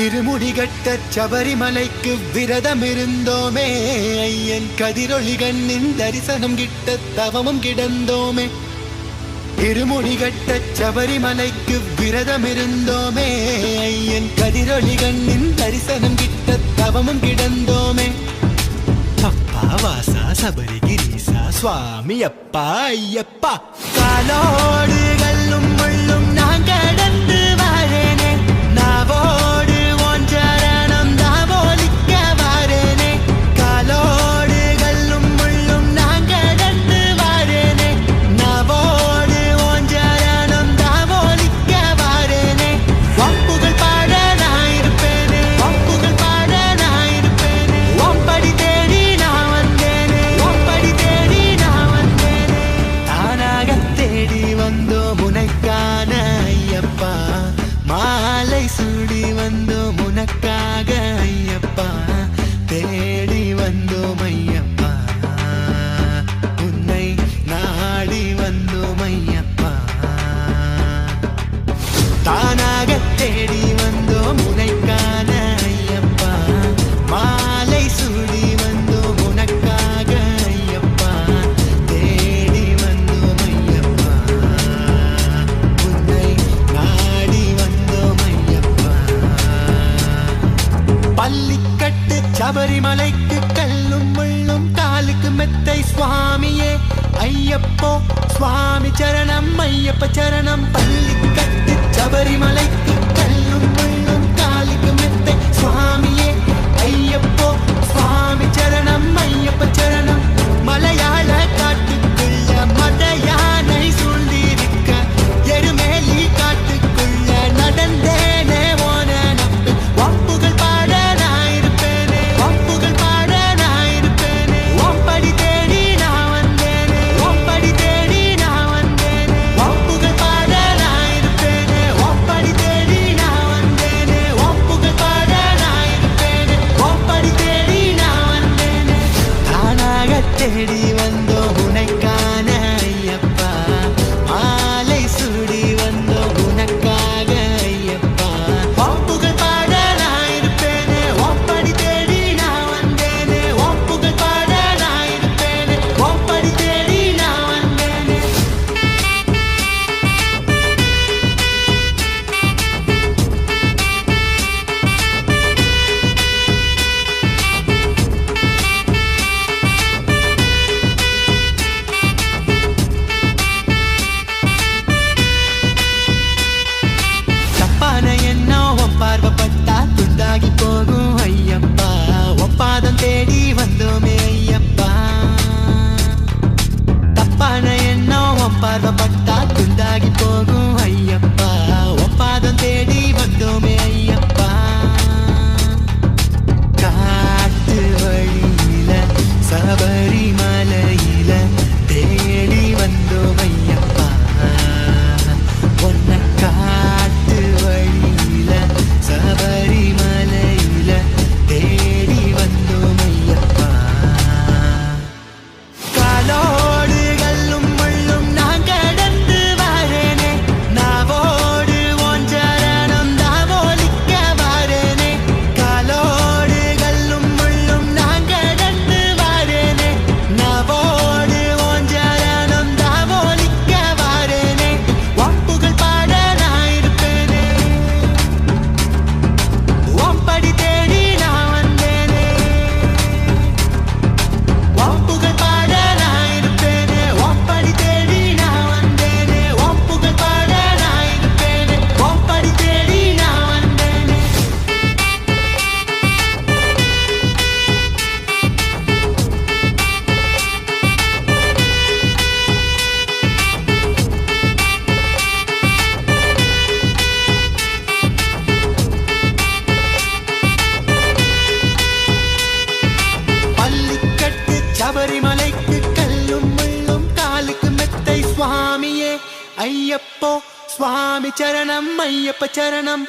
திருமுடிகட்ட சபரிமலைக்கு விரதம் இருந்தோமே, ஐயன் கதிரொளி கண்ணின் தரிசனம் கிட்ட தவமும் கிடந்தோமே. திருமுடிகட்ட சபரிமலைக்கு விரதம் இருந்தோமே, ஐயன் கதிரொளி கண்ணின் தரிசனம் கிட்ட தவமும் கிடந்தோமே. அப்பா வாசா சபரிகிரீசா சுவாமி அப்பா ஐயப்பா, காலோடு கல்லும் முள்ளும் நான் கடந்து வரேனே, நாவோடு உன் சரணம் தாவோலிக்க வரேனே. காலோடு கல்லும் முள்ளும் நான் கடந்து வரேனே, நாவோடு உன் சரணம் தாவோலிக்க வரேனே. வம்புகள் பாட நான் இருப்பேனே, வம்புகள் பாட நான் இருப்பேனே. ஒம்படி தேடி நான் வந்தேனே, ஒம்படி தேடி நான் வந்தேனே. தானாக தேடி வந்தோம் உனக்கான ஐயப்பா, மாலை சூடி வந்தோம் உனக்காக ஐயப்பா, தேடி வந்தோம் ஐயப்பா, உன்னை நாடி வந்தோம் ஐயப்பா. தானாக தேடி வந்தோம் உனக்கான ஐயப்பா, மாலை சூடி வந்தோம் உனக்காக ஐயப்பா, தேடி வந்தோம் ஐயப்பா, உன்னை நாடி வந்தோம் ஐயப்பா. பள்ளிக்கட்டு சபரிமலைக்கு கல்லும் முள்ளும் காலுக்கு மெத்தை சுவாமியே ஐயப்போ, சுவாமி சரணம் ஐயப்ப சரணம். பள்ளிக்கட்டு சபரிமலைக்கு கல்லும் முள்ளும் காலுக்கு மெத்தை சுவாமியே ஐயப்போ, சுவாமி சரணம் ஐயப்ப சரணம். மலையாள காட்டுக்குள்ள மத யானை சூழ்ந்திருக்க, எருமேலி காட்டுக்குள்ள நடந்தேனே ஓன நம்பு. வம்புகள் பாட நான் இருப்பேனே, வம்புகள் பாட நான் இருப்பேனே. ஒம்படி தேடி நான் வந்தேனே, ஒம்படி தேடி நான் வந்தேனே. வம்புகள் பாட நான் இருப்பேனே, ஒம்படி தேடி நான் வந்தேனே. வம்புகள் பாட நான் இருப்பேனே, ஒம்படி தேடி நான் வந்தேனே. தானாக தேடி வந்தோம் உனக்கான ஐயப்பா, மாலை சூடி வந்தோம் உனக்காக ஐயப்பா. வம்புகள் பாட நான் இருப்பேனே, ஒம்படி தேடி நான் வந்தேனே. வம்புகள் பாட நான் இருப்பேனே, ஒம்படி தேடி நான் வந்தேனே. தப்பான எண்ணம் உன் பார்வைப்பட்டா துண்டாகி போகும் ஐயப்பா, ஒப்பாதம் தேடி வந்தோமே ஐயப்பா. தப்பான எண்ணம் உன் பார்வைப்பட்டா துண்டாகி போகும் ஐயப்பா, ஒப்பாதம் தேடி வந்தோமே ஐயப்பா. காட்டு வழியில சபரிமலையில தேடி வந்தோம் ஐயப்பா, உன்னை காட்டு வழியில சபரிமலையில தேடி வந்தோம் ஐயப்பா. காலோடு கல்லும் முள்ளும் நான் கடந்து வரேனே, நாவோடு உன் சரணம் தாவோலிக்க வரேனே. காலோடு கல்லும் முள்ளும் நான் கடந்து வரேனே, நாவோடு உன் சரணம் தாவோலிக்க வரேனே. வம்புகள் பாட நான் இருப்பேனே, ஒம்படி தேடி நான் வந்தேனே. வம்புகள் பாட நான் இருப்பேனே, ஒம்படி தேடி நான் வந்தேனே. வம்புகள் பாட நான் இருப்பேனே, ஒம்படி தேடி நான் வந்தேனே. பள்ளிக்கட்டு சபரிமலைக்கு கல்லும் முள்ளும் காலுக்கு மெத்தை சுவாமியே ஐயப்போ, சுவாமி சரணம் ஐயப்ப சரணம்.